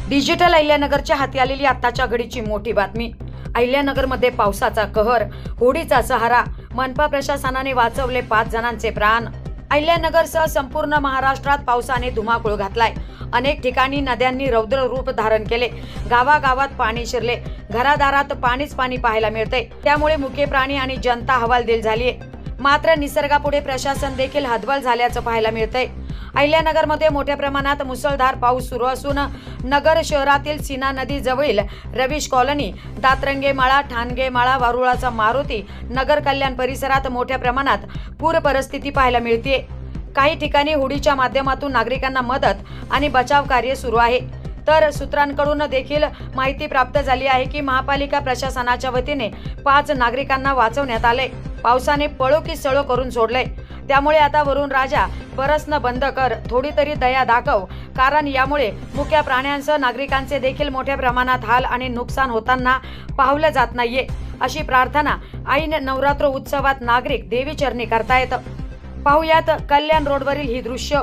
Digital अहिल्यानगरच्या हाती आलेली आत्ताच्या घडीची मोठी बातमी। अहिल्यानगरमध्ये पावसाचा कहर, होडीचा सहारा, मनपा प्रशासनाने वाचवले 5 जणांचे प्राण। अहिल्यानगरसह संपूर्ण महाराष्ट्रात पावसाने धुमाकूळ घातलाय। अनेक ठिकाणी नद्यांनी रौद्र रूप धारण केले, गावागावात पाणी शिरले, घरादारात पाणीच पाणी पाहायला मिळते। त्यामुळे मुके प्राणी आणि जनता हवालदिल झालीये। मात्र निसर्गापुढे प्रशासन देखील हतबल झाल्याचं पाहायला मिळतंय। अहिल्यानगरमध्ये मोठ्या प्रमाणात मुसळधार पाऊस सुरू असून नगर शहरातील सीना नदी जवळील रवीश कॉलनी, दातरंगे माळा, ठाणगे माळा, वारुळाचा मारुती, नगर कल्याण परिसरात मोठ्या प्रमाणात पूर परिस्थिती पाहायला मिळते। काही ठिकाणी होडीच्या माध्यमातून नागरिकांना मदत आणि बचाव कार्य सुरू आहे। तर सूत्रांकडून देखील माहिती प्राप्त झाली आहे की महापालिका प्रशासनाच्या वतीने 5 नागरिकांना वाचवण्यात आले। पावसाने पळो की सळो करून सोडले। त्यामुळे आता वरुण राजा बरसणं बंद कर, थोडी तरी दया दाखव, कारण यामुळे मुक्या प्राण्यांसह नागरिकांचे देखील मोठ्या प्रमाणात हाल आणि नुकसान होताना पाहिलं जात नाहीये, अशी प्रार्थना ऐन नवरात्र उत्सवात नागरिक देवी चरणी करतायत। पाहुयात कल्याण रोडवरील ही दृश्य।